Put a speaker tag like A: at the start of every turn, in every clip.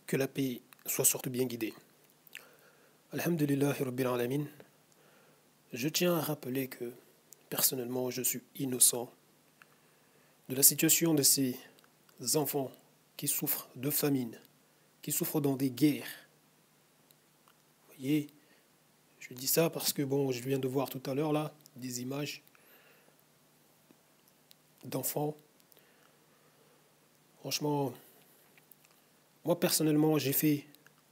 A: Que la paix soit surtout bien guidée. Alhamdulillahi Rabbil Alamin. Je tiens à rappeler que, personnellement, je suis innocent de la situation de ces enfants qui souffrent de famine, qui souffrent dans des guerres. Vous voyez, je dis ça parce que, je viens de voir tout à l'heure, là, des images d'enfants. Franchement, moi, personnellement, j'ai fait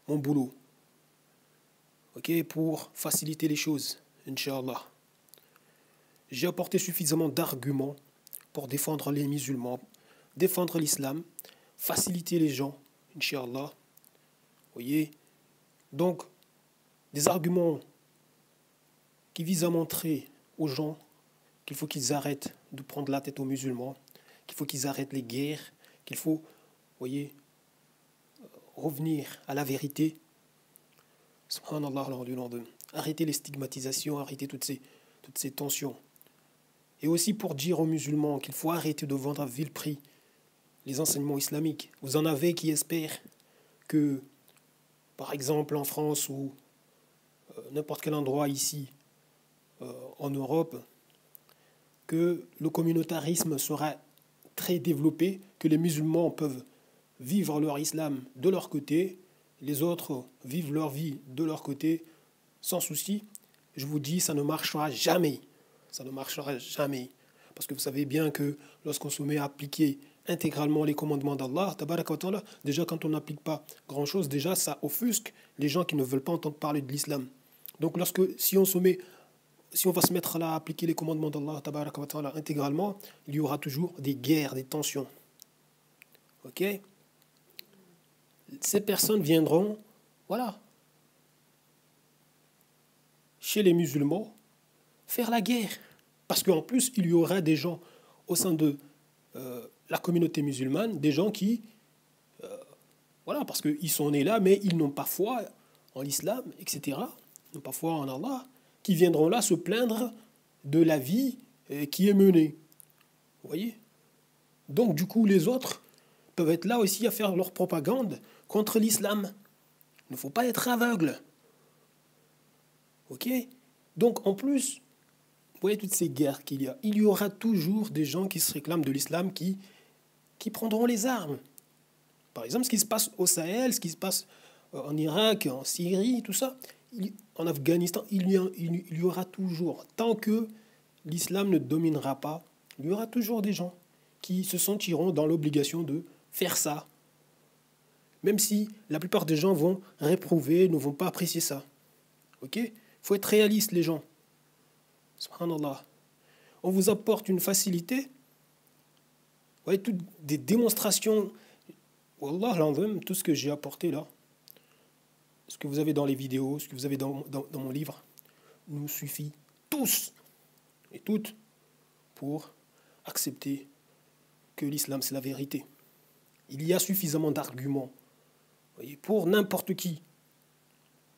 A: mon boulot, pour faciliter les choses, Inch'Allah. J'ai apporté suffisamment d'arguments pour défendre les musulmans, défendre l'islam, faciliter les gens, Inch'Allah. Voyez, donc, des arguments qui visent à montrer aux gens qu'il faut qu'ils arrêtent de prendre la tête aux musulmans, qu'il faut qu'ils arrêtent les guerres, qu'il faut, voyez, revenir à la vérité. Subhanallah, arrêter les stigmatisations, arrêter toutes ces tensions. Et aussi pour dire aux musulmans qu'il faut arrêter de vendre à vil prix les enseignements islamiques. Vous en avez qui espèrent que, par exemple en France ou n'importe quel endroit ici en Europe, que le communautarisme sera très développé, que les musulmans peuvent vivre leur islam de leur côté, les autres vivent leur vie de leur côté, sans souci. Je vous dis, ça ne marchera jamais. Ça ne marchera jamais. Parce que vous savez bien que lorsqu'on se met à appliquer intégralement les commandements d'Allah, déjà quand on n'applique pas grand-chose, déjà ça offusque les gens qui ne veulent pas entendre parler de l'islam. Donc si on va se mettre là à appliquer les commandements d'Allah intégralement, il y aura toujours des guerres, des tensions. Ok ? Ces personnes viendront, chez les musulmans, faire la guerre. Parce qu'en plus, il y aura des gens au sein de la communauté musulmane, des gens qui, parce qu'ils sont nés là, mais ils n'ont pas foi en l'islam, etc., ils n'ont pas foi en Allah, qui viendront là se plaindre de la vie qui est menée. Vous voyez ? Donc, du coup, les autres peuvent être là aussi à faire leur propagande contre l'islam. Il ne faut pas être aveugle. Ok ? Donc, en plus, vous voyez toutes ces guerres qu'il y a. Il y aura toujours des gens qui se réclament de l'islam qui prendront les armes. Par exemple, ce qui se passe au Sahel, ce qui se passe en Irak, en Syrie, tout ça, en Afghanistan, il y aura toujours, tant que l'islam ne dominera pas, il y aura toujours des gens qui se sentiront dans l'obligation de faire ça. Même si la plupart des gens vont réprouver, ne vont pas apprécier ça. Ok ? Il faut être réaliste, les gens. Subhanallah. On vous apporte une facilité. Vous voyez, toutes des démonstrations. Wallah, tout ce que j'ai apporté là, ce que vous avez dans les vidéos, ce que vous avez dans mon livre, nous suffit tous et toutes pour accepter que l'islam, c'est la vérité. Il y a suffisamment d'arguments pour n'importe qui.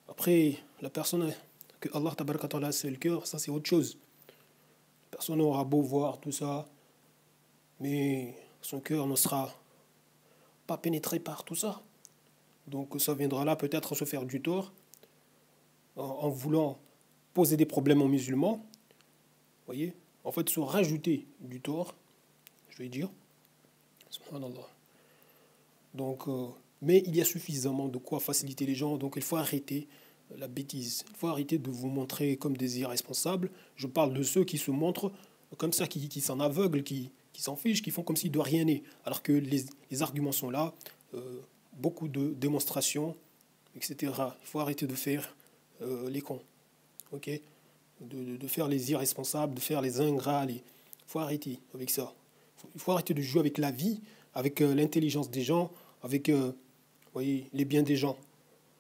A: Après, la personne que Allah tabarakatala c'est le cœur, ça c'est autre chose. Personne n'aura beau voir tout ça, mais son cœur ne sera pas pénétré par tout ça. Donc ça viendra là peut-être se faire du tort en voulant poser des problèmes aux musulmans. Voyez, en fait, se rajouter du tort, je vais dire. Subhanallah. Donc, mais il y a suffisamment de quoi faciliter les gens, donc il faut arrêter la bêtise. Il faut arrêter de vous montrer comme des irresponsables. Je parle de ceux qui se montrent comme ça, qui s'en aveuglent, qui s'en fichent, qui font comme si de rien n'est. Alors que les arguments sont là, beaucoup de démonstrations, etc. Il faut arrêter de faire les cons, ok ? De faire les irresponsables, de faire les ingrats. Il faut arrêter avec ça. Il faut arrêter de jouer avec la vie, avec l'intelligence des gens, avec les biens des gens.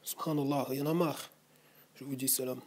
A: Subhanallah, il y en a marre. Je vous dis salam.